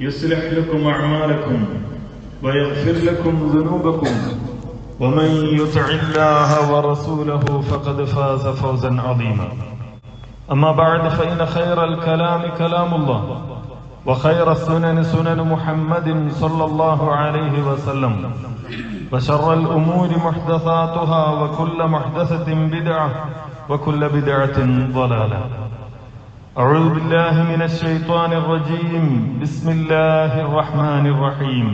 يصلح لكم أعمالكم ويغفر لكم ذنوبكم ومن يطع الله ورسوله فقد فاز فوزا عظيما. أما بعد فإن خير الكلام كلام الله وخير السنن سنن محمد صلى الله عليه وسلم وشر الأمور محدثاتها وكل محدثة بدعة وكل بدعة ضلالة. أعوذ بالله من الشيطان الرجيم. بسم الله الرحمن الرحيم.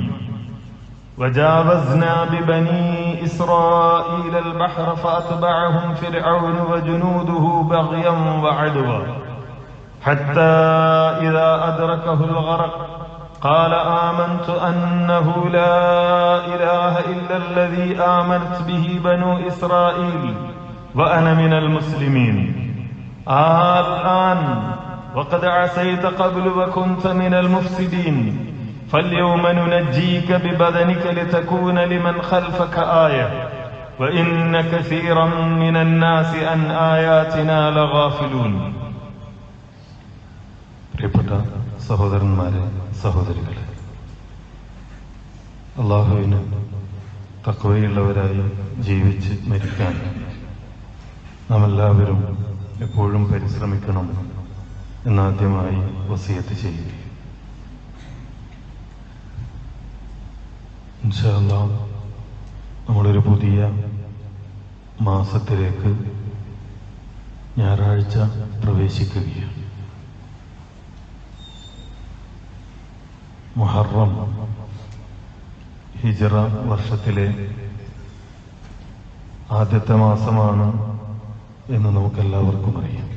وجاوزنا ببني إسرائيل البحر فأتبعهم فرعون وجنوده بغيا وعدوا حتى إذا أدركه الغرق قال آمنت أنه لا إله إلا الذي آمنت به بنو إسرائيل وأنا من المسلمين. الآن وقد عصيت قبل وكنت من المفسدين فاليوم ننجيك ببدنك لتكون لمن خلفك آية وإن كثيرا من الناس عن آياتنا لغافلون. പ്രിയപ്പെട്ട സഹോദരന്മാരെ, സഹോദരികളെ, അല്ലാഹുവിന് തഖ്വയുള്ളവരായി ജീവിച്ച് മരിക്കാൻ നാം എല്ലാവരും എപ്പോഴും പരിശ്രമിക്കണം എന്നാദ്യമായി വസിയത്ത് ചെയ്യുക. ഇൻഷാ അല്ലാഹ് നമ്മളൊരു പുതിയ മാസത്തിലേക്ക് ഞായറാഴ്ച പ്രവേശിക്കുകയാണ്. മുഹറം ഹിജ്റ വർഷത്തിലെ ആദ്യത്തെ മാസമാണ് എന്ന് നമുക്കെല്ലാവർക്കും അറിയാം.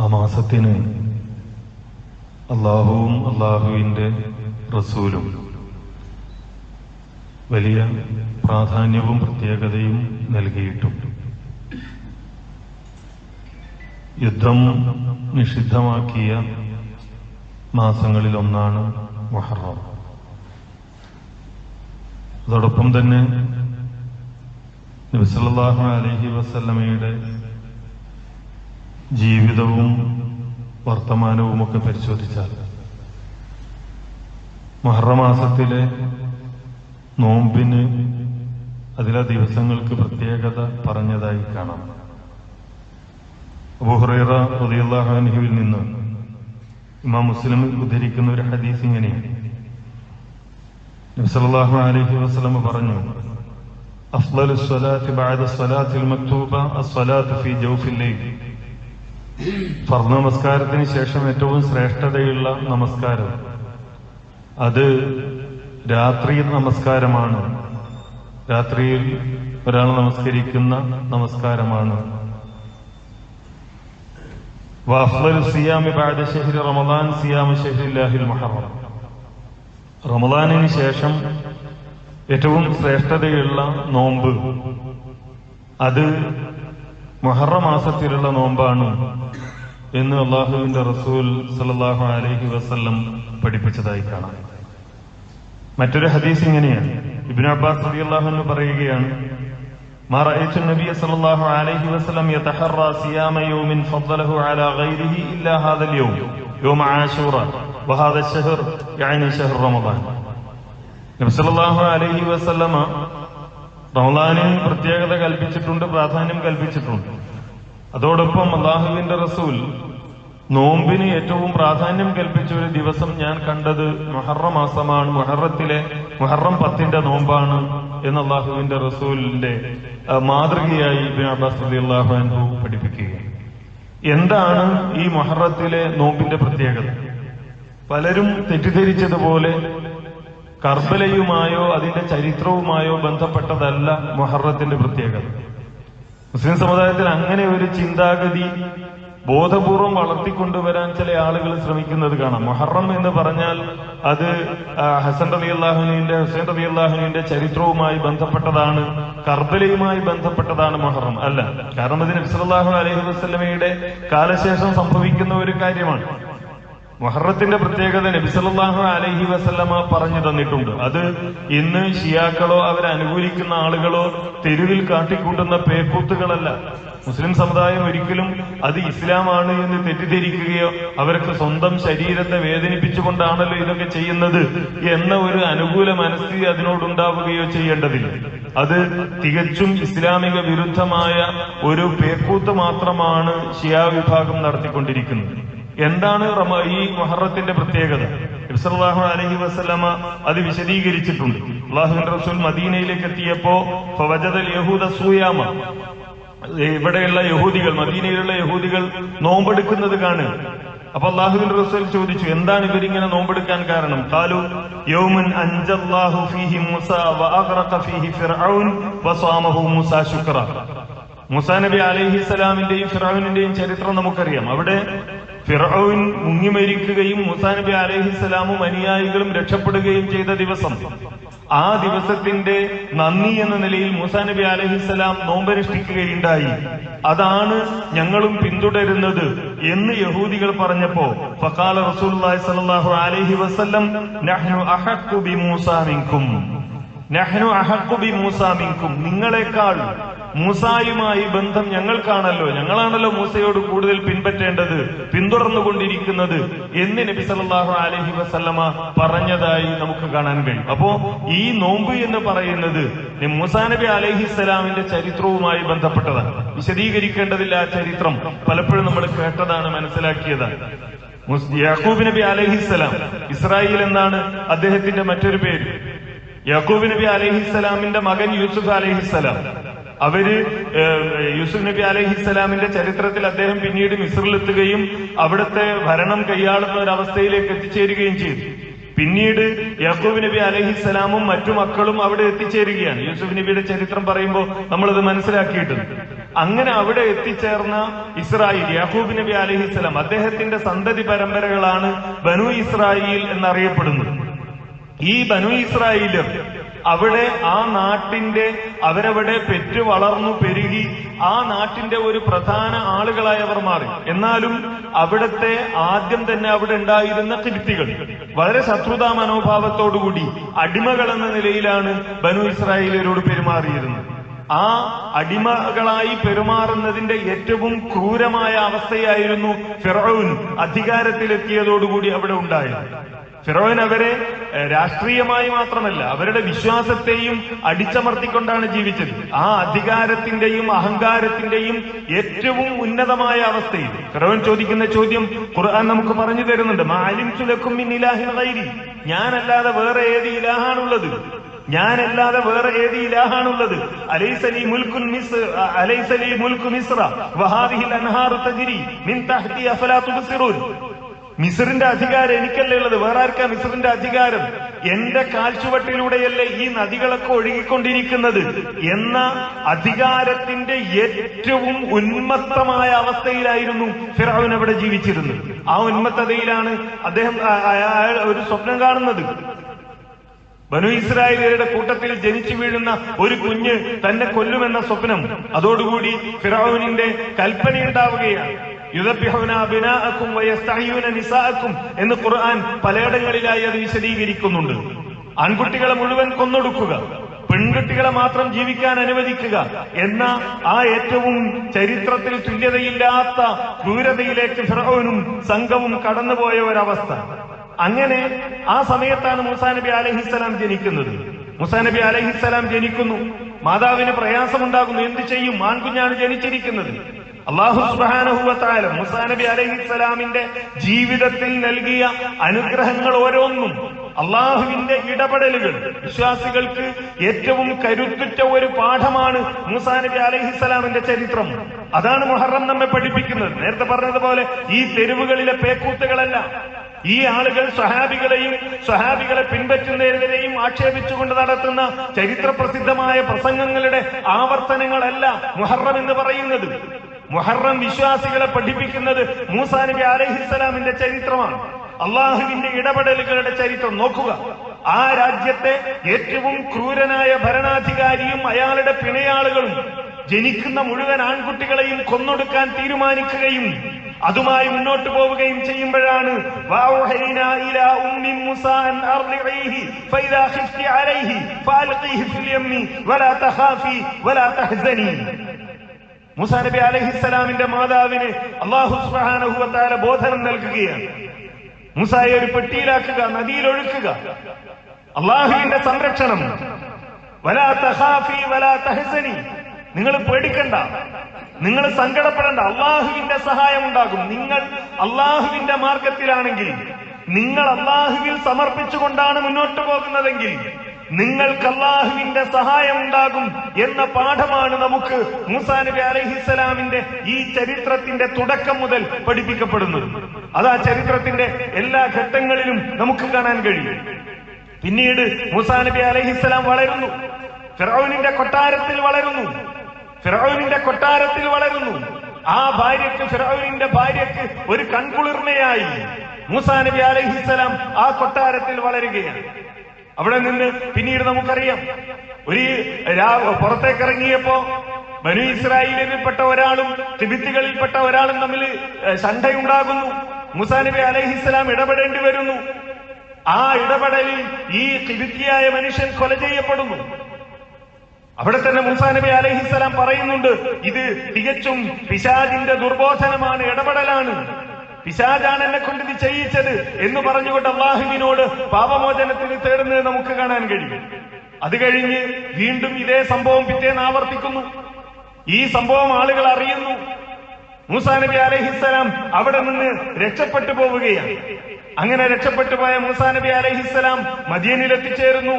ആ മാസത്തിന് അള്ളാഹുവും അള്ളാഹുവിൻ്റെ റസൂലും വലിയ പ്രാധാന്യവും പ്രത്യേകതയും നൽകിയിട്ടുണ്ട്. യുദ്ധം നിഷിദ്ധമാക്കിയ മാസങ്ങളിലൊന്നാണ് മുഹറം. അതോടൊപ്പം തന്നെ നബി സല്ലല്ലാഹു അലൈഹി വസല്ലമയുടെ ജീവിതവും വർത്തമാനവുമൊക്കെ പരിശോധിച്ചാൽ മുഹറം മാസത്തിലെ നോമ്പിന് അതിലെ ദിവസങ്ങൾക്ക് പ്രത്യേകത പറഞ്ഞതായി കാണാം. അബൂ ഹുറൈറ റളിയല്ലാഹു അൻഹുവിൽ നിന്ന് ഇമാം മുസ്ലിം ഉദ്ധരിക്കുന്ന ഒരു ഹദീസ് ഇങ്ങനെയാണ്. നബി സല്ലല്ലാഹു അലൈഹി വസല്ലം പറഞ്ഞു, അഫ്ളലു സ്വലാത്തി ബഅദ സ്വലാത്തിൽ മക്തൂബ അസ്സലാത്തു ഫീ ജൗഫിൽ ലൈൽ. ഫർദ് നമസ്കാരത്തിന് ശേഷം ഏറ്റവും ശ്രേഷ്ഠതയുള്ള നമസ്കാരം അത് രാത്രി നമസ്കാരമാണ്. രാത്രിയിൽ ഒരാൾ നമസ്കരിക്കുന്ന നമസ്കാരമാണ്. വഅഫ്ളലു സിയാമി ബഅദ ശഹ്രി റമളാൻ സിയാമു ശഹ്രില്ലാഹിൽ മുഹറം. റമളാനിന് ശേഷം ഏറ്റവും ശ്രേഷ്ഠതയുള്ള നോമ്പ് അത് മുഹറം മാസത്തിലുള്ള നോമ്പാണ് എന്ന് അല്ലാഹുവിന്റെ റസൂൽ സല്ലല്ലാഹു അലൈഹി വസല്ലം പഠിപ്പിച്ചതായി കാണാം. മറ്റൊരു ഹദീസ് ഇങ്ങനെയാണ്. ഇബ്നു അബ്ബാസ് റളിയല്ലാഹു അൻഹു പറയുകയാണ്, മാ റഅയ്തു നബിയ സല്ലല്ലാഹു അലൈഹി വസല്ലം യതഹറ സിയാമ യൗമിൻ ഫദ്ദലഹു അലാ ഗൈരിഹി ഇല്ലാ ഹാദൽ യൗം യൗമ ആശൂറ വഹാദ ശഹർ യഅനി ശഹർ റമളാൻ. നബി സല്ലല്ലാഹു അലൈഹി വസല്ലമ റമളാനിൽ പ്രത്യേകത കൽപ്പിച്ചിട്ടുണ്ട്, പ്രാധാന്യം കൽപ്പിച്ചിട്ടുണ്ട്. അതോടൊപ്പം അല്ലാഹുവിന്റെ റസൂൽ നോമ്പിന് ഏറ്റവും പ്രാധാന്യം കൽപ്പിച്ച ഒരു ദിവസം ഞാൻ കണ്ടത് മുഹറം മാസമാണ്, മുഹറം 10 നോമ്പാണ് എന്ന് അല്ലാഹുവിന്റെ റസൂലിന്റെ മാതൃകയായി ഇബ്നു അബ്ബാസ് റളിയല്ലാഹു അൻഹു പഠിപ്പിക്കുകയാണ്. എന്താണ് ഈ മുഹറത്തിലെ നോമ്പിന്റെ പ്രത്യേകത? പലരും തെറ്റിദ്ധരിച്ചതുപോലെ കർബലയുമായോ അതിന്റെ ചരിത്രവുമായോ ബന്ധപ്പെട്ടതല്ല മുഹറത്തിന്റെ പ്രത്യേകത. മുസ്ലിം സമുദായത്തിൽ അങ്ങനെ ഒരു ചിന്താഗതി ബോധപൂർവം വളർത്തിക്കൊണ്ടുവരാൻ ചില ആളുകൾ ശ്രമിക്കുന്നത് കാണാം. മുഹറം എന്ന് പറഞ്ഞാൽ അത് ഹസൻ റളിയല്ലാഹുവിന്റെ ഹുസൈൻ റളിയല്ലാഹുവിന്റെ ചരിത്രവുമായി ബന്ധപ്പെട്ടതാണ്, കർബലയുമായി ബന്ധപ്പെട്ടതാണ് മുഹറം. അല്ല, കാരണം അത് നബി സല്ലല്ലാഹു അലൈഹി വസല്ലമയുടെ കാലശേഷം സംഭവിക്കുന്ന ഒരു കാര്യമാണ്. മുഹറത്തിന്റെ പ്രത്യേകത നബി സല്ലല്ലാഹു അലൈഹി വസല്ലമ പറഞ്ഞു തന്നിട്ടുണ്ട്. അത് ഇന്ന് ഷിയാക്കളോ അവരെ അനുകൂലിക്കുന്ന ആളുകളോ തെരുവിൽ കാട്ടിക്കൂട്ടുന്ന പേക്കൂത്തുകളല്ല. മുസ്ലിം സമുദായം ഒരിക്കലും അത് ഇസ്ലാമാണ് എന്ന് തെറ്റിദ്ധരിക്കുകയോ അവർക്ക് സ്വന്തം ശരീരത്തെ വേദനിപ്പിച്ചുകൊണ്ടാണല്ലോ ഇതൊക്കെ ചെയ്യുന്നത് എന്ന ഒരു അനുകൂല മനസ്ഥിതി അതിനോടുണ്ടാവുകയോ ചെയ്യേണ്ടതില്ല. അത് തികച്ചും ഇസ്ലാമിക വിരുദ്ധമായ ഒരു പേക്കൂത്ത് മാത്രമാണ് ഷിയാ വിഭാഗം നടത്തിക്കൊണ്ടിരിക്കുന്നത്. എന്താണ് ഈ മുഹറത്തിന്റെ പ്രത്യേകത? നബി സല്ലല്ലാഹു അലൈഹി വസല്ലമ അത് വിശദീകരിച്ചിട്ടുണ്ട്. അല്ലാഹുവിന്റെ റസൂൽ മദീനയിലേക്ക് എത്തിയപ്പോ ഫവജദൽ യഹൂദ സൂയാമ, ഇവിടെയുള്ള യഹൂദികൾ, മദീനയിലുള്ള യഹൂദികൾ നോമ്പെടുക്കുന്നത് കാണുക. അപ്പൊ അല്ലാഹുവിന്റെ റസൂൽ ചോദിച്ചു, എന്താണ് ഇവരിങ്ങനെ നോമ്പെടുക്കാൻ കാരണം? ഖാലു യൗമുൻ അൻജല്ലാഹു ഫീഹി മൂസ വഅഗ്റഖ ഫീഹി ഫിർഔൻ വസാമഹു മൂസ ശുക്ര. മൂസാ നബി അലൈഹിസ്സലാമിന്റെയും ഫിർഔനിന്റെയും ചരിത്രം നമുക്കറിയാം. അവിടെ ഫിർഔൻ മുങ്ങിമരിക്കുകയും മൂസാ നബി അലൈഹിസ്സലാമും അനുയായികളും രക്ഷപ്പെടുകയും ചെയ്ത ദിവസം, ആ ദിവസത്തിന്റെ നന്ദി എന്ന നിലയിൽ മൂസാ നബി അലൈഹിസ്സലാം നോമ്പനുഷ്ഠിക്കുകയുണ്ടായി. അതാണ് ഞങ്ങളും പിന്തുടരുന്നത് എന്ന് യഹൂദികൾ പറഞ്ഞപ്പോ ഫഖാല റസൂലുള്ളാഹി സ്വല്ലല്ലാഹു അലൈഹി വസല്ലം നഹ്നു അഹഖു ബിമൂസാ മിൻകും, നഹ്നു അഹഖു ബിമൂസാ മിൻകും, നിങ്ങളെക്കാൾ മൂസായുമായി ബന്ധം ഞങ്ങൾക്കാണല്ലോ, ഞങ്ങളാണല്ലോ മൂസയോട് കൂടുതൽ പിൻപറ്റേണ്ടത്, പിന്തുടർന്നുകൊണ്ടിരിക്കുന്നത് എന്ന് നബി സല്ലല്ലാഹു അലൈഹി വസല്ലമ പറഞ്ഞതായി നമുക്ക് കാണാൻ കഴിയും. അപ്പോ ഈ നോമ്പ് എന്ന് പറയുന്നത് മൂസാ നബി അലൈഹിസ്സലാമിന്റെ ചരിത്രവുമായി ബന്ധപ്പെട്ടതാണ്. വിശദീകരിക്കേണ്ടതില്ല ആ ചരിത്രം, പലപ്പോഴും നമ്മൾ കേട്ടതാണ്, മനസ്സിലാക്കിയതാണ്. യാക്കൂബ് നബി അലൈഹിസ്സലാം, ഇസ്രായേൽ എന്നാണ് അദ്ദേഹത്തിന്റെ മറ്റൊരു പേര്. യാക്കൂബ് നബി അലൈഹിസ്സലാമിന്റെ മകൻ യൂസുഫ് അലൈഹിസ്സലാം, അവര് യൂസുഫ് നബി അലൈഹിസ്സലാമിന്റെ ചരിത്രത്തിൽ അദ്ദേഹം പിന്നീട് മിസ്റിലെത്തുകയും അവിടുത്തെ ഭരണം കൈയാളുന്ന ഒരവസ്ഥയിലേക്ക് എത്തിച്ചേരുകയും ചെയ്തു. പിന്നീട് യാക്കൂബ് നബി അലൈഹിസ്സലാമും മറ്റു മക്കളും അവിടെ എത്തിച്ചേരുകയാണ്. യൂസുഫ് നബിയുടെ ചരിത്രം പറയുമ്പോൾ നമ്മളത് മനസ്സിലാക്കിയിട്ടുണ്ട്. അങ്ങനെ അവിടെ എത്തിച്ചേർന്ന ഇസ്രായേൽ, യാക്കൂബ് നബി അലൈഹിസ്സലാം, അദ്ദേഹത്തിന്റെ സന്തതി പരമ്പരകളാണ് ബനു ഇസ്രായേൽ എന്നറിയപ്പെടുന്നത്. ഈ ബനു ഇസ്രായേലർ അവിടെ ആ നാട്ടിന്റെ, അവരവിടെ പെറ്റു വളർന്നു പെരുകി ആ നാട്ടിന്റെ ഒരു പ്രധാന ആളുകളായി അവർ മാറി. എന്നാലും അവിടുത്തെ ആദ്യം തന്നെ അവിടെ ഉണ്ടായിരുന്ന കിബിത്തികൾ വളരെ ശത്രുതാ മനോഭാവത്തോടുകൂടി അടിമകൾ എന്ന നിലയിലാണ് ബനു ഇസ്രായേലരോട് പെരുമാറിയിരുന്നത്. ആ അടിമകളായി പെരുമാറുന്നതിന്റെ ഏറ്റവും ക്രൂരമായ അവസ്ഥയായിരുന്നു ഫിർഔൻ അധികാരത്തിലെത്തിയതോടുകൂടി അവിടെ ഉണ്ടായത്. ഫിറോൻ അവരെ രാഷ്ട്രീയമായി മാത്രമല്ല അവരുടെ വിശ്വാസത്തെയും അടിച്ചമർത്തിക്കൊണ്ടാണ് ജീവിച്ചത്. ആ അധികാരത്തിന്റെയും അഹങ്കാരത്തിന്റെയും ഏറ്റവും ഉന്നതമായ അവസ്ഥയിൽ ഫിറോൻ ചോദിക്കുന്ന ചോദ്യം ഖുർആൻ നമുക്ക് പറഞ്ഞു തരുന്നുണ്ട്. മാ അലിംതു ലക്കും മിൻ ഇലാഹിൻ ഗൈരി, ഞാനല്ലാതെ വേറെ ഏത് ഇലാഹാണുള്ളത്? ഞാനല്ലാതെ വേറെ ഏത് ഇലാഹാണുള്ളത്? അലൈസലി മുൽക്കുൻ മിസ്ർ, അലൈസലി മുൽക്കു മിസ്ര വഹാദിഹിൽ അൻഹാറു തജ്രി മിൻ തഹ്തി അഫലാ തുബ്സിറൂൻ. മിസ്റിന്റെ അധികാരം എനിക്കല്ലേ ഉള്ളത്, വേറെ ആർക്കാ മിസ്റിന്റെ അധികാരം? എന്റെ കാൽച്ചുവട്ടിലൂടെയല്ലേ ഈ നദികളൊക്കെ ഒഴുകിക്കൊണ്ടിരിക്കുന്നത് എന്ന അധികാരത്തിന്റെ ഏറ്റവും ഉന്മത്തമായ അവസ്ഥയിലായിരുന്നു ഫിർഔൻ അവിടെ ജീവിച്ചിരുന്നത്. ആ ഉന്മത്തതയിലാണ് അദ്ദേഹം ഒരു സ്വപ്നം കാണുന്നത്. ബനു ഇസ്രായേലിയരുടെ കൂട്ടത്തിൽ ജനിച്ചു വീഴുന്ന ഒരു കുഞ്ഞ് തന്നെ കൊല്ലുമെന്ന സ്വപ്നം. അതോടുകൂടി ഫിർഔനിന്റെ കൽപ്പനയുണ്ടാവുകയാണ്. യുദബ്ബിഹൂന അബ്നാഅക്കും വയസ്തഹ്യൂന നിസാഅക്കും എന്ന് ഖുർആൻ പലയിടങ്ങളിലായി അത് വിശദീകരിക്കുന്നുണ്ട്. ആൺകുട്ടികളെ മുഴുവൻ കൊന്നൊടുക്കുക, പെൺകുട്ടികളെ മാത്രം ജീവിക്കാൻ അനുവദിക്കുക എന്ന ആ ഏറ്റവും ചരിത്രത്തിൽ തുല്യതയില്ലാത്ത ക്രൂരതയിലേക്ക് ഫിർഔനും സംഘവും കടന്നുപോയ ഒരവസ്ഥ. അങ്ങനെ ആ സമയത്താണ് മൂസാ നബി അലൈഹിസ്സലാം ജനിക്കുന്നത്. മൂസാ നബി അലൈഹിസ്സലാം ജനിക്കുന്നു, മാതാവിന് പ്രയാസമുണ്ടാകുന്നു. എന്ത് ചെയ്യും? ആൺകുഞ്ഞാണ് ജനിച്ചിരിക്കുന്നത്. അല്ലാഹു സുബ്ഹാനഹു വ തആല മൂസാ നബി അലൈഹിസ്സലാമിന്റെ ജീവിതത്തിൽ നൽകിയ അനുഗ്രഹങ്ങൾ ഓരോന്നും, അള്ളാഹുവിന്റെ ഇടപെടലുകൾ വിശ്വാസികൾക്ക് ഏറ്റവും കരുത്തുറ്റ ഒരു പാഠമാണ് മൂസാ നബി അലൈഹിസ്സലാമിന്റെ ചരിത്രം. അതാണ് മുഹറം നമ്മെ പഠിപ്പിക്കുന്നത്. നേരത്തെ പറഞ്ഞതുപോലെ ഈ തെരുവുകളിലെ പേക്കൂത്തുകളല്ല, ഈ ആളുകൾ സ്വഹാബികളെയും സ്വഹാബികളെ പിൻപറ്റുന്നവരെയും ആക്ഷേപിച്ചുകൊണ്ട് നടത്തുന്ന ചരിത്രപ്രസിദ്ധമായ പ്രസംഗങ്ങളുടെ ആവർത്തനങ്ങളല്ല മുഹറം എന്ന് പറയുന്നത്. മുഹറം വിശ്വാസികളെ പഠിപ്പിക്കുന്നത് മൂസാ നബി അലൈഹിസ്സലാമിന്റെ ചരിത്രമാണ്, അള്ളാഹുവിന്റെ ഇടപെടലുകളുടെ ചരിത്രം. നോക്കുക, ആ രാജ്യത്തെ ഏറ്റവും ക്രൂരനായ ഭരണാധികാരിയും അയാളുടെ പിണയാളുകളും ജനിക്കുന്ന മുഴുവൻ ആൺകുട്ടികളെയും കൊന്നൊടുക്കാൻ തീരുമാനിക്കുകയും അതുമായി മുന്നോട്ട് പോവുകയും ചെയ്യുമ്പോഴാണ് വഔഹൈനാ ഇലാ ഉമ്മി മൂസാ അൻ അർളിഇഹി ഫഇദാ ഖിഫ്തി അലൈഹി ഫഅൽഖിഹി ഫിൽ യമ്മി വലാ തഖാഫി വലാ തഹ്സനി. മൂസാ നബി അലൈഹിസ്സലാമിന്റെ മാതാവിന് അല്ലാഹു സുബ്ഹാനഹു വ തആല ബോധനം നൽകുകയാണ്. മൂസായെ ഒരു പെട്ടിയിലാക്കുക, നദിയിൽ ഒഴുക്കുക, അല്ലാഹുവിന്റെ സംരക്ഷണം. വലാ തഖാഫി വലാ തഹ്സനി, നിങ്ങൾ പേടിക്കണ്ട, നിങ്ങൾ സങ്കടപ്പെടേണ്ട, അള്ളാഹുവിന്റെ സഹായം ഉണ്ടാകും. നിങ്ങൾ അള്ളാഹുവിന്റെ മാർഗത്തിലാണെങ്കിൽ, നിങ്ങൾ അള്ളാഹുവിൽ സമർപ്പിച്ചുകൊണ്ടാണ് മുന്നോട്ട് പോകുന്നതെങ്കിൽ നിങ്ങൾക്ക് അള്ളാഹുവിന്റെ സഹായം ഉണ്ടാകും എന്ന പാഠമാണ് നമുക്ക് മൂസാ നബി അലൈഹിസ്സലാമിന്റെ ഈ ചരിത്രത്തിന്റെ തുടക്കം മുതൽ പഠിപ്പിക്കപ്പെടുന്നത്. അത് ആ ചരിത്രത്തിന്റെ എല്ലാ ഘട്ടങ്ങളിലും നമുക്ക് കാണാൻ കഴിയും. പിന്നീട് മൂസാ നബി അലൈഹിസ്സലാം വളരുന്നു, ഫിർഔനിന്റെ കൊട്ടാരത്തിൽ വളരുന്നു. ഫിർഔനിന്റെ കൊട്ടാരത്തിൽ വളരുന്നു. ആ ഭാര്യയ്ക്ക്, ഫിർഔനിന്റെ ഭാര്യയ്ക്ക് ഒരു കൺകുളിർമയായി മൂസാ നബി അലൈഹിസ്സലാം ആ കൊട്ടാരത്തിൽ വളരുകയാണ്. അവിടെ നിന്ന് പിന്നീട് നമുക്കറിയാം, ഒരു പുറത്തേക്കിറങ്ങിയപ്പോ ബനൂ ഇസ്രായേലിൽപ്പെട്ട ഒരാളും തിബിത്തികളിൽപ്പെട്ട ഒരാളും തമ്മിൽ ശണ്ഠയുണ്ടാകുന്നു. മൂസാ നബി അലൈഹിസ്സലാം ഇടപെടേണ്ടി വരുന്നു. ആ ഇടപെടലിൽ ഈ തിബിത്തിയായ മനുഷ്യൻ കൊല ചെയ്യപ്പെടുന്നു. അവിടെ തന്നെ മൂസാ നബി അലൈഹിസ്സലാം പറയുന്നുണ്ട്, ഇത് തികച്ചും പിശാചിന്റെ ദുർബോധനമാണ്, ഇടപെടലാണ്, പിശാചാണ് എന്നെ കൊണ്ട് ഇത് ചെയ്യിച്ചത് എന്ന് പറഞ്ഞുകൊണ്ട് അള്ളാഹുവിനോട് പാപമോചനത്തിന് തേടുന്നത് നമുക്ക് കാണാൻ കഴിയും. അത് കഴിഞ്ഞ് വീണ്ടും ഇതേ സംഭവം പിറ്റേന്ന് ആവർത്തിക്കുന്നു. ഈ സംഭവം ആളുകൾ അറിയുന്നു. മൂസാ നബി അലൈഹിസ്സലാം അവിടെ നിന്ന് രക്ഷപ്പെട്ടു പോവുകയാണ്. അങ്ങനെ രക്ഷപ്പെട്ടു പോയ മൂസാ നബി അലൈഹിസ്സലാം മദീനയിൽ എത്തിച്ചേരുന്നു,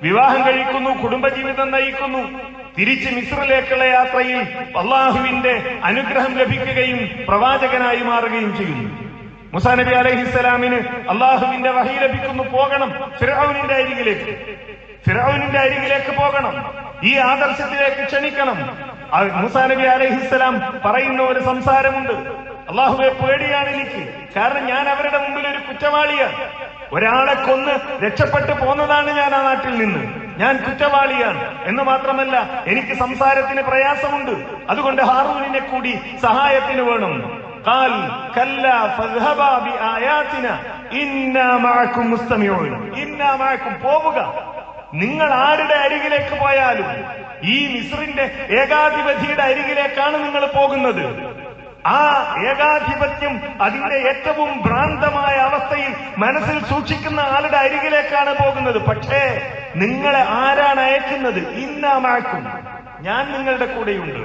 വിവാഹം കഴിക്കുന്നു, കുടുംബജീവിതം നയിക്കുന്നു. തിരിച്ച് മിസ്രിലേക്കുള്ള യാത്രയിൽ അള്ളാഹുവിന്റെ അനുഗ്രഹം ലഭിക്കുകയും പ്രവാചകനായി മാറുകയും ചെയ്യുന്നു. മൂസാ നബി അലൈഹിസ്സലാമിന് അള്ളാഹുവിന്റെ വഹി ലഭിക്കുന്നു, പോകണം ഫിർഔനിന്റെ അരികിലേക്ക്, ഫിർഔനിന്റെ അരികിലേക്ക് പോകണം, ഈ ആദർശത്തിലേക്ക് ക്ഷണിക്കണം. മൂസാ നബി അലൈഹിസ്സലാം പറയുന്ന ഒരു സംസാരമുണ്ട്, അള്ളാഹുവെ പേടിയാണ് എനിക്ക്, കാരണം ഞാൻ അവരുടെ മുമ്പിൽ ഒരു കുറ്റവാളിയാണ്. ഒരാളെ കൊന്ന് രക്ഷപ്പെട്ടു പോന്നതാണ് ഞാൻ ആ നാട്ടിൽ നിന്ന്, ഞാൻ കുറ്റവാളിയാണ് എന്ന് മാത്രമല്ല എനിക്ക് സംസാരത്തിന് പ്രയാസമുണ്ട്, അതുകൊണ്ട് ഹാറൂനിനെ കൂടി സഹായത്തിന് വേണം. ഖാൽ കല്ലാ ഫദ്ഹബാ ബിആയാതിനാ ഇന്നാ മഅകും മുസ്തമിഊൻ. ഇന്നാ മഅകും, പോവുക, നിങ്ങൾ ആരുടെ അരികിലേക്ക് പോയാലും ഈ മിസ്രിന്റെ ഏകാധിപതിയുടെ അരികിലേക്കാണ് നിങ്ങൾ പോകുന്നത്. ആ ഏകാധിപത്യം അതിന്റെ ഏറ്റവും ഭ്രാന്തമായ അവസ്ഥയിൽ മനസ്സിൽ സൂക്ഷിക്കുന്ന ആളുടെ അരികിലേക്കാണ് പോകുന്നത്. പക്ഷേ നിങ്ങളെ ആരാണ് അയക്കുന്നത്? ഇന്നാ മഅകും, ഞാൻ നിങ്ങളുടെ കൂടെയുണ്ട്,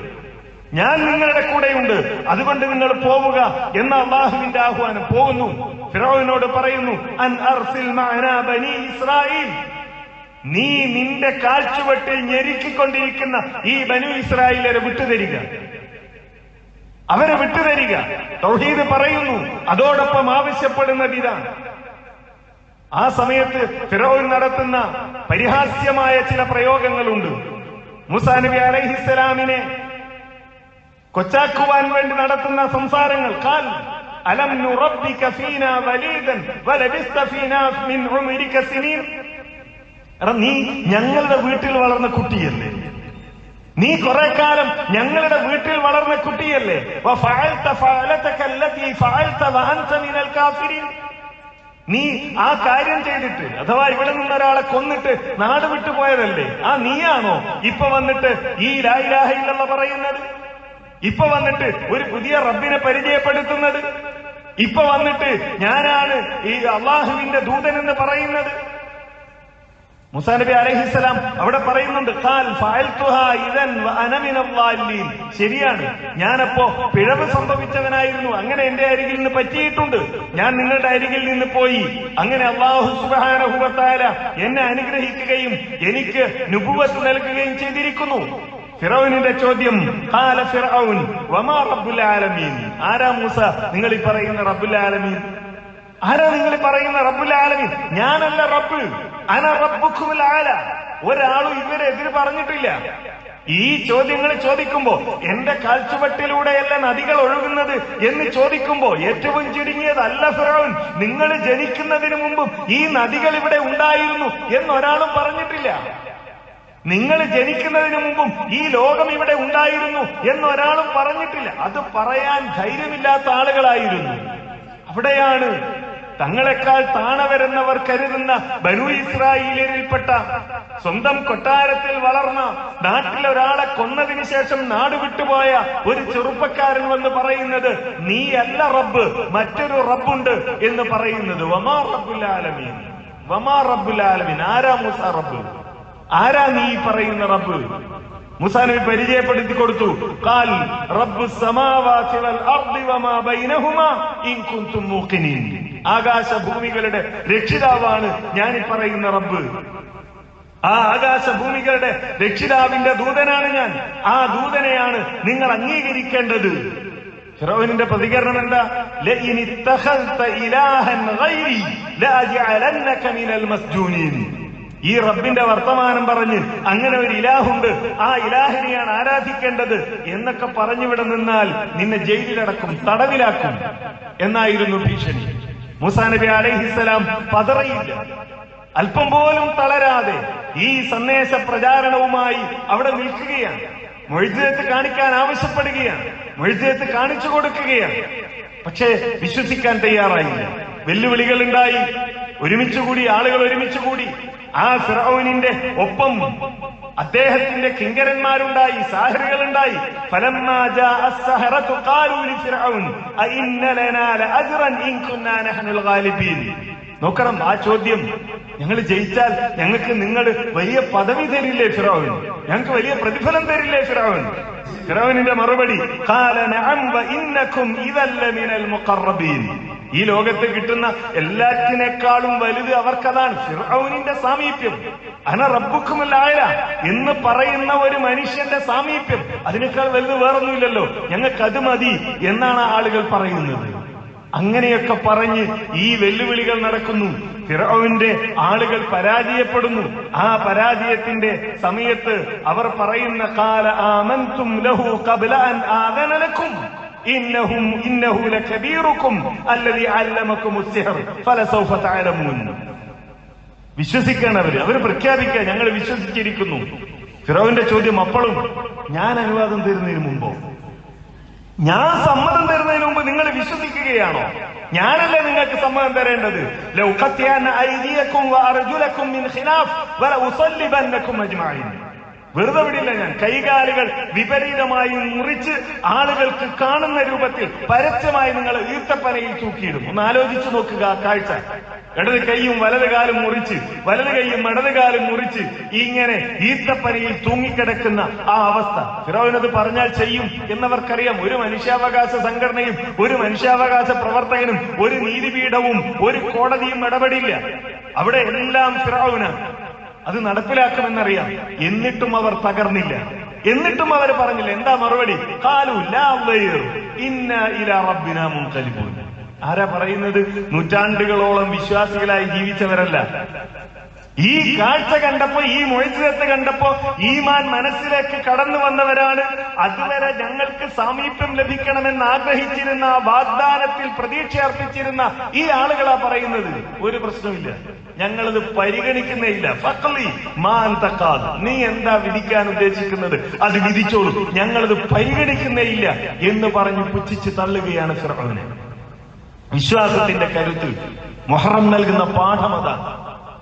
ഞാൻ നിങ്ങളുടെ കൂടെയുണ്ട്, അതുകൊണ്ട് നിങ്ങൾ പോവുക എന്ന അല്ലാഹുവിന്റെ ആഹ്വാനം. പോകുന്നു, ഫിറഔനോട് പറയുന്നു, അൻ അർസിൽ മഅനാ ബനി ഇസ്രായീൽ, നീ നിന്റെ കാൽച്ചുവട്ടിൽ ഞെരുക്കിക്കൊണ്ടിരിക്കുന്ന ഈ ബനു ഇസ്രായേലരെ വിട്ടുതരിക, അവരെ വിട്ടുതരിക. തൗഹീദ് പറയുന്നു, അതോടൊപ്പം ആവശ്യപ്പെടുന്നത് ഇതാണ്. ആ സമയത്ത് ഫിറഔൻ നടത്തുന്ന പരിഹാസ്യമായ ചില പ്രയോഗങ്ങളുണ്ട്. മൂസാ നബി അലൈഹിസ്സലാമിനെ കൊച്ചാക്കുവാൻ വേണ്ടി നടത്തുന്ന സംസാരങ്ങൾ. ഖാൽ അലം നുറബ്ബിക ഫീനാ വലീദൻ വലബിസ്ത ഫീനാ മിൻ ഉംരിക സിനീൻ. നീ ഞങ്ങളുടെ വീട്ടിൽ വളർന്ന കുട്ടിയല്ലേ, നീ കുറെ കാലം ഞങ്ങളുടെ വീട്ടിൽ വളർന്ന കുട്ടിയല്ലേ. നീ ആ കാര്യം ചെയ്തിട്ട്, അഥവാ ഇവിടെ നിന്നൊരാളെ കൊന്നിട്ട് നാട് വിട്ടുപോയതല്ലേ, ആ നീയാണോ ഇപ്പൊ വന്നിട്ട് ഈ ലാ ഇലാഹ ഇല്ലല്ലാഹ് പറയുന്നത്? ഇപ്പൊ വന്നിട്ട് ഒരു പുതിയ റബ്ബിനെ പരിചയപ്പെടുത്തുന്നത്? ഇപ്പൊ വന്നിട്ട് ഞാനാണ് ഈ അള്ളാഹുവിന്റെ ദൂതനെന്ന് പറയുന്നത്? മൂസാ നബി അലൈഹിസ്സലാം അവിടെ പറയുന്നുണ്ട്, ഖാൽ ഫഅൽതുഹാ ഇദൻ വഅന മിനൽ ളാലിൻ. ശരിയാണ്, ഞാനപ്പോ പിഴവ് സംഭവിച്ചവനായിരുന്നു, അങ്ങനെ എന്റെ അരികിൽ നിന്ന് പറ്റിയിട്ടുണ്ട്, ഞാൻ നിങ്ങളുടെ അരികിൽ നിന്ന് പോയി. അങ്ങനെ അല്ലാഹു സുബ്ഹാനഹു വ തആല എന്നെ അനുഗ്രഹിക്കുകയും എനിക്ക് നുബുവത്ത് നൽകുകയും ചെയ്തിരിക്കുന്നു. ഫിറഔനിന്റെ ചോദ്യം, ഖാല ഫിർഔൻ വമാ റബ്ബുൽ ആലമീൻ. ആരാ മൂസ നിങ്ങൾ ഈ പറയുന്ന റബ്ബുൽ ആലമീൻ? ആരാ നിങ്ങൾ പറയുന്ന റബ്ബുൽ ആലമീൻ? ഞാനല്ല റബ്ബ്, അന റബ്ബുക്കുൽ ആല. ഒരാളും ഇതുവരെ എതിര് പറഞ്ഞിട്ടില്ല. ഈ ചോദ്യങ്ങൾ ചോദിക്കുമ്പോ എന്റെ കാൽച്ചുവട്ടിലൂടെയല്ല നദികൾ ഒഴുകുന്നത് എന്ന് ചോദിക്കുമ്പോ ഏറ്റവും ചുരുങ്ങിയതല്ല ഫിറഔൻ, നിങ്ങൾ ജനിക്കുന്നതിന് മുമ്പും ഈ നദികൾ ഇവിടെ ഉണ്ടായിരുന്നു എന്നൊരാളും പറഞ്ഞിട്ടില്ല. നിങ്ങൾ ജനിക്കുന്നതിന് മുമ്പും ഈ ലോകം ഇവിടെ ഉണ്ടായിരുന്നു എന്നൊരാളും പറഞ്ഞിട്ടില്ല. അത് പറയാൻ ധൈര്യമില്ലാത്ത ആളുകളായിരുന്നു. അവിടെയാണ് തങ്ങളെക്കാൾ താണവരെന്നവർ കരുതുന്ന ബനൂ ഇസ്രായേലിൽപ്പെട്ട സ്വന്തം കൊട്ടാരത്തിൽ വളർന്ന നാട്ടിലൊരാളെ കൊന്നതിന് ശേഷം നാട് വിട്ടുപോയ ഒരു ചെറുപ്പക്കാരൻ വന്ന് പറയുന്നത്, നീയല്ല റബ്ബ്, മറ്റൊരു റബ്ബുണ്ട് എന്ന് പറയുന്നത്. വമാ റബ്ബുൽ ആലമീൻ, വമാ റബ്ബുൽ ആലമീൻ. ആരാ മൂസ റബ്ബ്? ആരാ നീ പറയുന്ന റബ്ബ്? മൂസാ നബി പരിചയപ്പെടുത്തി കൊടുത്തു. ഖാൽ റബ്ബുസ് സമാവാതി വൽ അർദി വമാ ബൈനഹുമാ ഇൻ കുൻതും മൂഖിനീൻ. ആകാശഭൂമികളുടെ രക്ഷിതാവാണ് ഞാൻ ഈ പറയുന്ന റബ്ബ്. ആ ആകാശഭൂമികളുടെ രക്ഷിതാവിന്റെ ദൂതനാണ് ഞാൻ. ആ ദൂതനെയാണ് നിങ്ങൾ അംഗീകരിക്കേണ്ടത്. ഫിറഔനിന്റെ പ്രതികരണം എന്താ? ലഇൻ ഇത്തഖൽത ഇലാഹൻ ഗൈരി ലഅജഅലന്നക മിനൽ മസ്ജൂനീൻ. ഈ റബ്ബിന്റെ വർത്തമാനം പറഞ്ഞ് അങ്ങനെ ഒരു ഇലാഹുണ്ട്, ആ ഇലാഹിനെയാണ് ആരാധിക്കേണ്ടത് എന്നൊക്കെ പറഞ്ഞുവിടെ നിന്നാൽ നിന്നെ ജയിലിലടക്കും, തടവിലാക്കും എന്നായിരുന്നു ഭീഷണി. മൂസാ നബി അലൈഹിസ്സലാം പതറിയില്ല. അല്പം പോലും തളരാതെ ഈ സന്ദേശ പ്രചാരണവുമായി അവിടെ നിൽക്കുകയാണ്. മുഅ്ജിസത്ത് കാണിക്കാൻ ആവശ്യപ്പെടുകയാണ്, മുഅ്ജിസത്ത് കാണിച്ചു കൊടുക്കുകയാണ്. പക്ഷേ വിശ്വസിക്കാൻ തയ്യാറായില്ല. വെല്ലുവിളികൾ ഉണ്ടായി. ഒരുമിച്ചുകൂടി ആളുകൾ ഒരുമിച്ചുകൂടി. ആ ഫിറഔനിന്റെ ഒപ്പം അദ്ദേഹത്തിന്റെ കിങ്കരന്മാരുണ്ടായി, സാഹിറുകളുണ്ടായി. ഫലമ്മാ ജാഅ അസ്സഹറതു ഖാലൂ ലിഫിർഔൻ അഇന്ന ലനാ ലഅജ്റൻ ഇൻ കുന്നാ നഹ്നുൽ ഗാലിബീൻ. നോക്കണം ആ ചോദ്യം. ഞങ്ങൾ ജയിച്ചാൽ ഞങ്ങൾക്ക് നിങ്ങൾ വലിയ പദവി തരില്ലേ ഫിറഔൻ? ഞങ്ങൾക്ക് വലിയ പ്രതിഫലം തരില്ലേ ഫിറഔൻ? ഫിറഔനിന്റെ മറുപടി ഖാല നഅം വ ഇന്നകും ഇദൽ ലമിനൽ മുഖറബീൻ. ഈ ലോകത്ത് കിട്ടുന്ന എല്ലാറ്റിനേക്കാളും വലുത് അവർക്കതാണ്, ഫിർഔനിന്റെ സാമീപ്യം. അന റബ്ബുക്കുമുൽ ആല എന്ന് പറയുന്ന ഒരു മനുഷ്യന്റെ സാമീപ്യം. അതിനേക്കാൾ വലുത് വേറൊന്നുമില്ലല്ലോ, ഞങ്ങൾക്ക് അത് മതി എന്നാണ് ആളുകൾ പറയുന്നത്. അങ്ങനെയൊക്കെ പറഞ്ഞ് ഈ വെല്ലുവിളികൾ നടക്കുന്നു. ഫിർഔന്റെ ആളുകൾ പരാജയപ്പെടുന്നു. ആ പരാജയത്തിന്റെ സമയത്ത് അവർ പറയുന്ന ഖാല ആമൻതും ലഹു ഖബ്ല അൻ ആദന ലക്കും ഇന്നഹു ലകബീറുക്കും അല്ലദീ അല്ലമകുമുസ് സിഹ്ർ ഫലസൗഫ തഅലമൂൻ. വിശ്വസിക്കണവര് അവർ പ്രഖ്യാപിക്കുക, ഞങ്ങൾ വിശ്വസിച്ചിരിക്കുന്നു. ഫിറഔന്റെ ചോദ്യം അപ്പോഴും, ഞാൻ അനുവാദം തരുന്നതിന് മുമ്പോ, ഞാൻ സമ്മതം തരുന്നതിന് മുമ്പ് നിങ്ങൾ വിശ്വസിക്കുകയാണോ? ഞാനല്ലേ നിങ്ങൾക്ക് സമ്മതം തരേണ്ടത്? ലൗ ഖത്തിഅന ഐദിയകും വഅർജുലകും മിൻ ഖിലാഫ് വലഉസല്ലിബന്നകും അജ്മഈൻ. വെറുതെ വിടില്ല ഞാൻ. കൈകാലുകൾ വിപരീതമായി മുറിച്ച് ആളുകൾക്ക് കാണുന്ന രൂപത്തിൽ പരസ്യമായി നിങ്ങൾ ഈർത്തപ്പനയിൽ തൂക്കിയിടും. ഒന്ന് ആലോചിച്ചു നോക്കുക ആ കാഴ്ച. ഇടത് കൈയും വലത് കാലും മുറിച്ച്, വലത് കൈയും ഇടത് കാലും മുറിച്ച് ഇങ്ങനെ ഈർത്തപ്പനയിൽ തൂങ്ങിക്കിടക്കുന്ന ആ അവസ്ഥ. ഫിറഔനത് പറഞ്ഞാൽ ചെയ്യും എന്നവർക്കറിയാം. ഒരു മനുഷ്യാവകാശ സംഘടനയും ഒരു മനുഷ്യാവകാശ പ്രവർത്തകനും ഒരു നീതിപീഠവും ഒരു കോടതിയും ഇടപെടില്ല. അവിടെ എല്ലാം ഫിറഔനാണ്. അത് നടപ്പിലാക്കുമെന്നറിയാം. എന്നിട്ടും അവർ തകർന്നില്ല. എന്നിട്ടും അവർ പറഞ്ഞില്ല. എന്താ മറുപടി? ഖാലൂ ലാ ദൈർ ഇന്നാ ഇലാ റബ്ബിനാ മുൻഖലിബൂൻ. ആരാ പറയുന്നത്? നൂറ്റാണ്ടുകളോളം വിശ്വാസികളായി ജീവിച്ചവരല്ല. ഈ കാഴ്ച കണ്ടപ്പോ, ഈ മുഅ്ജിസത്ത് കണ്ടപ്പോ ഈമാൻ മനസ്സിലേക്ക് കടന്നു വന്നവരാണ്. അതുവരെ ഞങ്ങൾക്ക് സാമീപ്യം ലഭിക്കണമെന്ന് ആഗ്രഹിച്ചിരുന്ന, വാഗ്ദാനത്തിൽ പ്രതീക്ഷ അർപ്പിച്ചിരുന്ന ഈ ആളുകളാ പറയുന്നത്. ഒരു പ്രശ്നമില്ല, ഞങ്ങളത് പരിഗണിക്കുന്നേയില്ല. ഫഖ്ലി മാൻ തഖാദ്, നീ എന്താ വിധിക്കാൻ ഉദ്ദേശിക്കുന്നത് അത് വിധിച്ചോളൂ, ഞങ്ങളത് പരിഗണിക്കുന്നേയില്ല എന്ന് പറഞ്ഞു പുച്ഛിച്ച് തള്ളുകയാണ് ഫിർഔൻ. വിശ്വാസത്തിന്റെ കരുത്ത് മുഹറം നൽകുന്ന പാഠമതാണ്.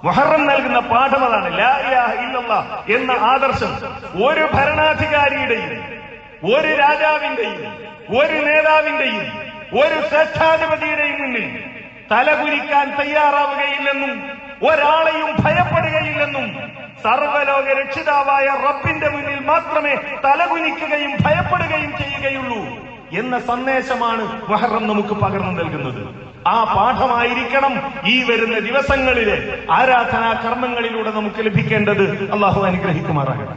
മുഹറം നൽകുന്ന പാഠമതാണ്. ലാ ഇലാഹ ഇല്ലല്ലാഹ് എന്ന ആദർശം ഒരു ഭരണാധികാരിയുടെയും ഒരു രാജാവിന്റെയും ഒരു നേതാവിന്റെയും ഒരു ശ്രേഷ്ഠാധിപതിയുടെയും മുന്നിൽ തലകുനിക്കാൻ തയ്യാറാവുകയില്ലെന്നും ഒരാളെയും ഭയപ്പെടുകയില്ലെന്നും സർവ്വലോക രക്ഷിതാവായ റബ്ബിന്റെ മുന്നിൽ മാത്രമേ തലകുനിക്കുകയും ഭയപ്പെടുകയും ചെയ്യുകയുള്ളൂ എന്ന സന്ദേശമാണ് മുഹറം നമുക്ക് പകർന്നു നൽകുന്നത്. ആ പാഠമായിരിക്കണം ഈ വരുന്ന ദിവസങ്ങളിലെ ആരാധനാ കർമ്മങ്ങളിലൂടെ നമുക്ക് ലഭിക്കേണ്ടത്. അള്ളാഹു അനുഗ്രഹിക്കുമാറാകട്ടെ.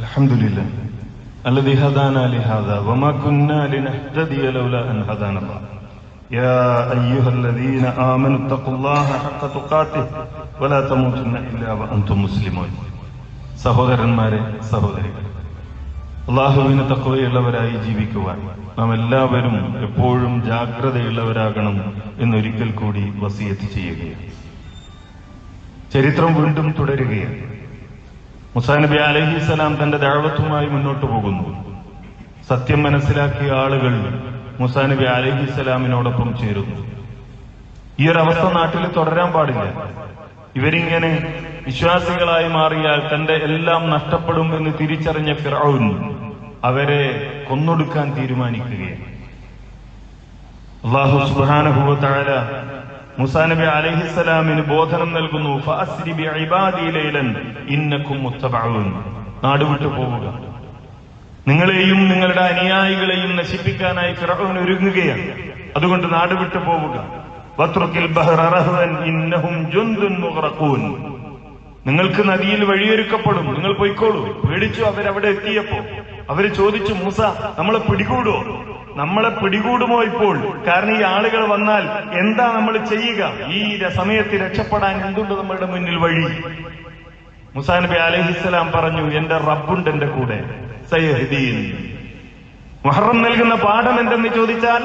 അൽഹംദുലില്ലാഹ് الذي هدانا لهذا وما كنا لنهتدي لولا أن هدانا الله يا أيها الذين آمنوا اتقوا الله حق تقاته ولا تموتن إلا وأنتم مسلمون. സഹോദരന്മാരെ, സഹോദരികൾ, അള്ളാഹുവിന് തഖ്വയുള്ളവരായി ജീവിക്കുവാൻ നാം എല്ലാവരും എപ്പോഴും ജാഗ്രതയുള്ളവരാകണം എന്നൊരിക്കൽ കൂടി വസിയത്ത് ചെയ്യുകയാണ്. ചരിത്രം വീണ്ടും തുടരുകയാണ്. മൂസാ നബി അലൈഹിസ്സലാം തന്റെ ദഅവത്തുമായി മുന്നോട്ട് പോകുന്നു. സത്യം മനസ്സിലാക്കിയ ആളുകൾ മൂസാ നബി അലൈഹിസ്സലാമിനോടൊപ്പം ചേരുന്നു. ഈ ഒരവസ്ഥ നാട്ടിൽ തുടരാൻ പാടില്ല. ഇവരിങ്ങനെ വിശ്വാസികളായി മാറിയാൽ തന്റെ എല്ലാം നഷ്ടപ്പെടും എന്ന് തിരിച്ചറിഞ്ഞ ഫിർഔൻ അവരെ കൊന്നൊടുക്കാൻ തീരുമാനിക്കുകയാണ്. അല്ലാഹു സുബ്ഹാനഹു വ തആല മൂസാ നബി അലൈഹിസ്സലാമിന് ബോധനം നൽകുന്നു. ഫഅസ്രി ബിഇബാദി ലൈലൻ ഇന്നകും മുത്തബഊൻ. നാടുവിട്ടു പോവുക. നിങ്ങളെയും നിങ്ങളുടെ അനുയായികളെയും നശിപ്പിക്കാനായി ഫിർഔൻ ഒരുങ്ങുകയാണ്. അതുകൊണ്ട് നാടുവിട്ടു പോവുക. വത്രുകിൽ ബഹ്റ റഹ്വൻ ഇന്നഹും ജുന്ദുൻ മുഗ്റഖൂൻ. നിങ്ങൾക്ക് നദിയിൽ വഴിയൊരുക്കപ്പെടും, നിങ്ങൾ പൊയ്ക്കോളൂ. പേടിച്ചു അവരവിടെ എത്തിയപ്പോ അവര് ചോദിച്ചു, മൂസ നമ്മളെ പിടികൂടുമോ? നമ്മളെ പിടികൂടുമോ ഇപ്പോൾ? കാരണം ഈ ആളുകൾ വന്നാൽ എന്താ നമ്മൾ ചെയ്യുക? ഈ സമയത്ത് രക്ഷപ്പെടാൻ എന്തുണ്ട് നമ്മളുടെ മുന്നിൽ വഴി? മൂസാ നബി അലൈഹിസ്സലാം പറഞ്ഞു, എന്റെ റബ്ബുണ്ട് എന്റെ കൂടെ, സയഹ്ദീൻ. മുഹറം നൽകുന്ന പാഠം എന്തെന്ന് ചോദിച്ചാൽ,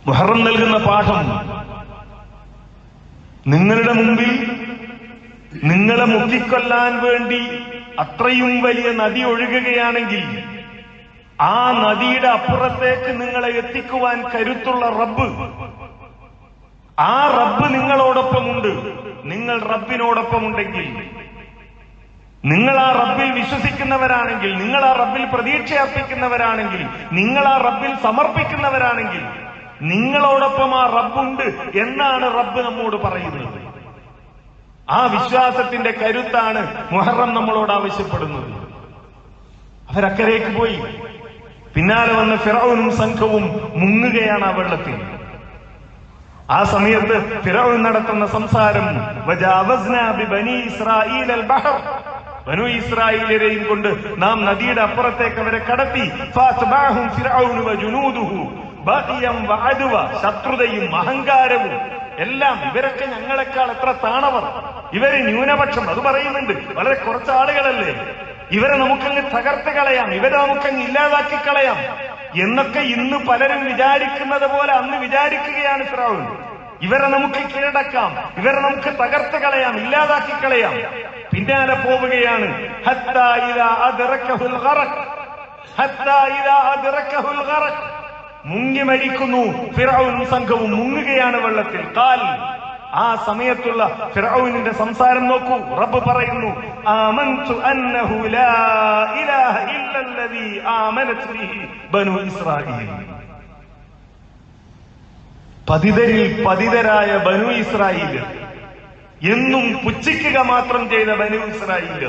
മുഹറം നൽകുന്ന പാഠം, നിങ്ങളുടെ മുമ്പിൽ നിങ്ങളെ മുക്കിക്കൊല്ലാൻ വേണ്ടി അത്രയും വലിയ നദി ഒഴുകുകയാണെങ്കിൽ ആ നദിയുടെ അപ്പുറത്തേക്ക് നിങ്ങളെ എത്തിക്കുവാൻ കരുത്തുള്ള റബ്ബ്, ആ റബ്ബ് നിങ്ങളോടൊപ്പമുണ്ട്. നിങ്ങൾ റബ്ബിനോടൊപ്പമുണ്ടെങ്കിൽ, നിങ്ങൾ ആ റബ്ബിൽ വിശ്വസിക്കുന്നവരാണെങ്കിൽ, നിങ്ങൾ ആ റബ്ബിൽ പ്രതീക്ഷ അർപ്പിക്കുന്നവരാണെങ്കിൽ, നിങ്ങൾ ആ റബ്ബിൽ സമർപ്പിക്കുന്നവരാണെങ്കിൽ നിങ്ങളോടൊപ്പം ആ റബ്ബുണ്ട് എന്നാണ് റബ്ബ് നമ്മോട് പറയുന്നത്. ആ വിശ്വാസത്തിന്റെ കരുത്താണ് മുഹറം നമ്മളോട് ആവശ്യപ്പെടുന്നത്. അവരക്കരേക്ക് പോയി. പിന്നാലെ വന്ന ഫിറഔനും സംഘവും മുങ്ങുകയാണ് ആ വെള്ളത്തിൽ. ആ സമയത്ത് ഫിറഔൻ നടത്തുന്ന സംസാരം, വജാവസ്നാ ബിബനി ഇസ്രായീൽ അൽ ബഹർ. ബനു ഇസ്രായേലിനെയും കൊണ്ട് നാം നദിയുടെ അപ്പുറത്തേക്ക് അവരെ കടത്തി. ഫഅത്ബഅഹും ഫിറഔൻ വജുനൂദുഹു ബഗിയം വഅദ്വ. ശത്രുതയും അഹങ്കാരവും എല്ലാം. ഇവരൊക്കെ ഞങ്ങളെക്കാൾ എത്ര താണവർ, ഇവര് ന്യൂനപക്ഷം. അത് പറയുന്നുണ്ട്, വളരെ കുറച്ച് ആളുകളല്ലേ, ഇവരെ നമുക്കങ്ങ് തകർത്ത് കളയാം, ഇവരെ നമുക്കങ്ങ് ഇല്ലാതാക്കി കളയാം എന്നൊക്കെ ഇന്ന് പലരും വിചാരിക്കുന്നത് പോലെ അന്ന് വിചാരിക്കുകയാണ് ഫിറഔൻ. ഇവരെ നമുക്ക് കീഴടക്കാം, ഇവരെ നമുക്ക് തകർത്ത് കളയാം, ഇല്ലാതാക്കി കളയാം. പിന്നാലെ പോവുകയാണ്. ഹത്താ ഇദാ അദ്റകഹുൽ ഗറഖ്, ഹത്താ ഇദാ അദ്റകഹുൽ ഗറഖ്. മുങ്ങി മരിക്കുന്നു ഫിറഔനും സംഘവും, മുങ്ങുകയാണ് വെള്ളത്തിൽ. ഖാൽ, ആ സമയത്തുള്ള ഫിറഔനിന്റെ സംസാരം നോക്കൂ. റബ്ബ് പറയുന്നു, ആമൻതു അന്നഹു ലാ ഇലാഹ ഇല്ലല്ലദീ ആമനത് ബിഹി ബനു ഇസ്രായീൽ. പതിതരിൽ പതിതരായ ബനു ഇസ്രായേൽ, എന്നും പുച്ഛിക്കുക മാത്രം ചെയ്ത ബനു ഇസ്രായേൽ,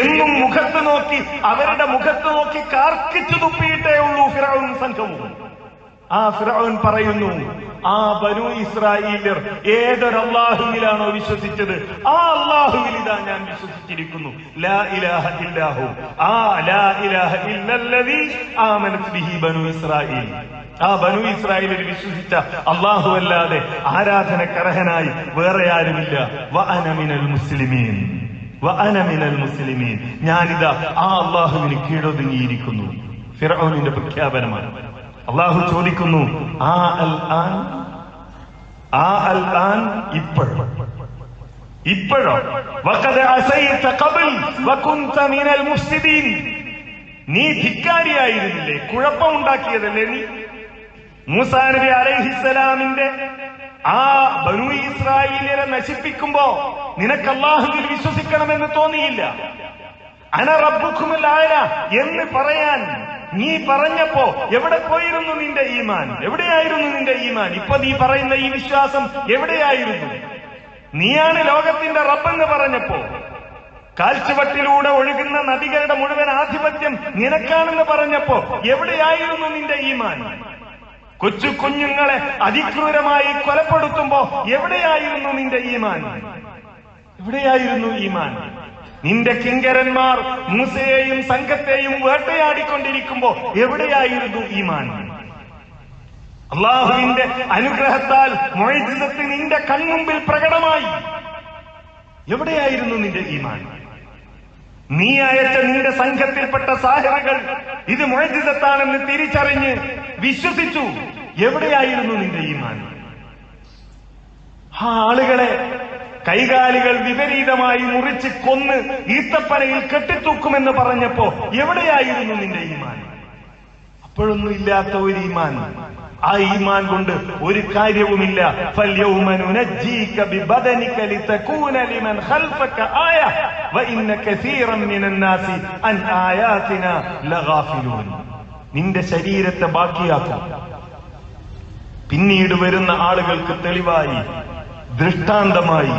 എന്നും മുഖത്ത് നോക്കി, അവരുടെ മുഖത്ത് നോക്കി കാർക്കിച്ചു തുപ്പിയിട്ടേ ഉള്ളൂ ഫിറഔൻ സംഘവും. ആ ഫിറഔൻ പറയുന്നു, ആ ബനു ഇസ്രായേല്യർ ഏതൊരു അല്ലാഹുവിലാണോ വിശ്വസിച്ചത് ആ അല്ലാഹുവിൽ ഇതാ ഞാൻ വിശ്വസിച്ചിരിക്കുന്നു. ലാ ഇലാഹ ഇല്ലാഹു, ആ ലാ ഇലാഹ ഇല്ലല്ലദീ ആമനത് ബിഹി ബനു ഇസ്രായേൽ. ആ ബനു ഇസ്രായേലിൽ വിശ്വസിച്ച അല്ലാഹു അല്ലാതെ ആരാധനക്കർഹനായി വേറെ ആരുമില്ല. വഅന മിനൽ മുസ്ലിമീൻ, വഅന മിനൽ മുസ്ലിമീൻ. ഞാനിതാ ആ അല്ലാഹുവിന് കീഴൊതുങ്ങിയിരിക്കുന്നു. ഫിർഔനിന്റെ പ്രഖ്യാപനമാണ്. അല്ലാഹു ചോദിക്കുന്നു, ആ അൽ ആൻ, ആ അൽ ആൻ, ഇപ്പോഴോ? ഇപ്പോഴോ? വഖദ് അസൈത ഖബൽ വകുൻത മിനൽ മുഫ്സിദീൻ. നീ ധിക്കാരിയായിരുന്നില്ലേ, കുഴപ്പമുണ്ടാക്കിയതല്ലേ നീ? മൂസാ നബി അലൈഹിസ്സലാമിന്റെ ആ ബനു ഇസ്രായേലിനെ നശിപ്പിക്കുമ്പോ നിനക്ക് അല്ലാഹുവിൽ വിശ്വസിക്കണമെന്ന് തോന്നിയില്ല. അന റബ്ബുക്കുമുൽ ആല എന്ന് പറയാൻ നീ പറഞ്ഞപ്പോ എവിടെ പോയിരുന്നു നിന്റെ ഈമാൻ? എവിടെയായിരുന്നു നിന്റെ ഈമാൻ? ഇപ്പൊ നീ പറയുന്ന ഈ വിശ്വാസം എവിടെയായിരുന്നു? നീയാണ് ലോകത്തിന്റെ റബ്ബെന്ന് പറഞ്ഞപ്പോ, കാൽച്ചുവട്ടിലൂടെ ഒഴുകുന്ന നദികളുടെ മുഴുവൻ ആധിപത്യം നിനക്കാണെന്ന് പറഞ്ഞപ്പോ എവിടെയായിരുന്നു നിന്റെ ഈമാൻ? കൊച്ചു കുഞ്ഞുങ്ങളെ അതിക്രൂരമായി കൊലപ്പെടുത്തുമ്പോ എവിടെയായിരുന്നു നിന്റെ ഈമാൻ? എവിടെയായിരുന്നു ഈമാൻ? നിന്റെ കിങ്കരന്മാർ മൂസയെയും സംഘത്തെയും വേട്ടയാടിക്കൊണ്ടിരിക്കുമ്പോ എവിടെയായിരുന്നു ഈമാൻ? അല്ലാഹുവിന്റെ അനുഗ്രഹത്താൽ മുഅ്ജിസത്ത് നിന്റെ കൺമുമ്പിൽ പ്രകടമായി. എവിടെയായിരുന്നു നിന്റെ ഈമാൻ? നീ അയച്ച നിന്റെ സംഘത്തിൽപ്പെട്ട സാഹിറുകൾ ഇത് മുഅ്ജിസത്താണെന്ന് തിരിച്ചറിഞ്ഞ് വിശ്വസിച്ചു. എവിടെയായിരുന്നു നിന്റെ ഈമാൻ? ആ ആളുകളെ കൈകാലുകൾ വിപരീതമായി മുറിച്ച് കൊന്ന് ഈത്തപ്പനയിൽ കെട്ടിത്തൂക്കുമെന്ന് പറഞ്ഞപ്പോ എവിടെയായിരുന്നു നിന്റെ ഈമാൻ? അപ്പോഴൊന്നും ഇല്ലാത്ത ഒരു ഈമാൻ. ആ ഈമാൻ കൊണ്ട് ഒരു കാര്യവുമില്ല. ഫൽയൗമ നുനജ്ജീക ബിബദനിക ലിതകൂന ലിമൻ ഖൽഫക ആയ വഇന്ന കസീറൻ മിനൻ നാസി അൻ ആയാതിനാ ലഗാഫിലൂൻ. നിന്റെ ശരീരത്തെ ബാക്കിയാക്കും, പിന്നീട് വരുന്ന ആളുകൾക്ക് തെളിവായി, ദൃഷ്ടാന്തമായി,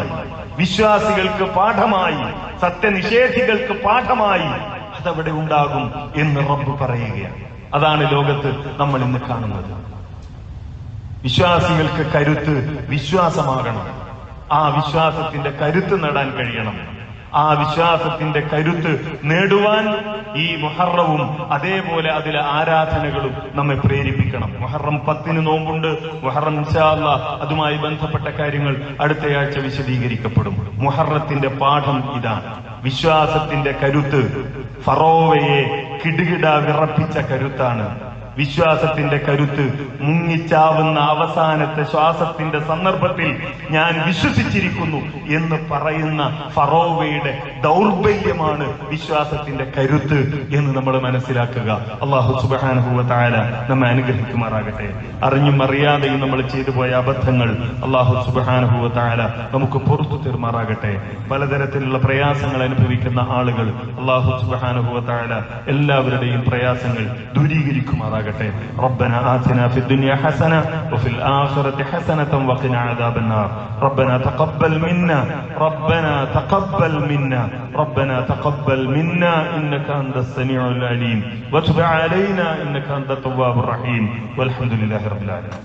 വിശ്വാസികൾക്ക് പാഠമായി, സത്യനിഷേധികൾക്ക് പാഠമായി അതവിടെ ഉണ്ടാകും എന്ന് റബ്ബ് പറയുകയാണ്. അതാണ് ലോകത്ത് നമ്മൾ ഇന്ന് കാണുന്നത്. വിശ്വാസികൾക്ക് കരുത്ത് വിശ്വാസമാകണം. ആ വിശ്വാസത്തിന്റെ കരുത്ത് നേടാൻ കഴിയണം. ആ വിശ്വാസത്തിന്റെ കരുത്ത് നേടുവാൻ ഈ മുഹറവും അതേപോലെ അതിലെ ആരാധനകളും നമ്മെ പ്രേരിപ്പിക്കണം. മുഹറം 10 നോമ്പുണ്ട്. മുഹറം ഇൻഷാ അല്ലാഹ് അതുമായി ബന്ധപ്പെട്ട കാര്യങ്ങൾ അടുത്തയാഴ്ച വിശദീകരിക്കപ്പെടും. മുഹറത്തിന്റെ പാഠം ഇതാണ്. വിശ്വാസത്തിന്റെ കരുത്ത് ഫറോവയെ കിടുകിട വിറപ്പിച്ച കരുത്താണ്. വിശ്വാസത്തിന്റെ കരുത്ത് മുങ്ങിച്ചാവുന്ന അവസാനത്തെ ശ്വാസത്തിന്റെ സന്ദർഭത്തിൽ ഞാൻ വിശ്വസിച്ചിരിക്കുന്നു എന്ന് പറയുന്ന ഫറോവയുടെ ദൗർബല്യമാണ് വിശ്വാസത്തിന്റെ കരുത്ത് എന്ന് നമ്മൾ മനസ്സിലാക്കുക. അല്ലാഹു സുബ്ഹാനഹു വ തആല നമ്മെ അനുഗ്രഹിക്കുമാറാകട്ടെ. അറിഞ്ഞും അറിയാതെയും നമ്മൾ ചെയ്തു പോയ അബദ്ധങ്ങൾ അല്ലാഹു സുബ്ഹാനഹു വ തആല നമുക്ക് പുറത്തു തരുമാറാകട്ടെ. പലതരത്തിലുള്ള പ്രയാസങ്ങൾ അനുഭവിക്കുന്ന ആളുകൾ അല്ലാഹു സുബ്ഹാനഹു വ തആല എല്ലാവരുടെയും പ്രയാസങ്ങൾ ദൂരീകരിക്കുമാറാകട്ടെ. ربنا آتنا في الدنيا حسنة وفي الآخرة حسنة وقنا عذاب النار. ربنا تقبل منا تقبل منا إنك أنت السميع العليم وتب علينا إنك أنت التواب الرحيم والحمد لله رب العالمين.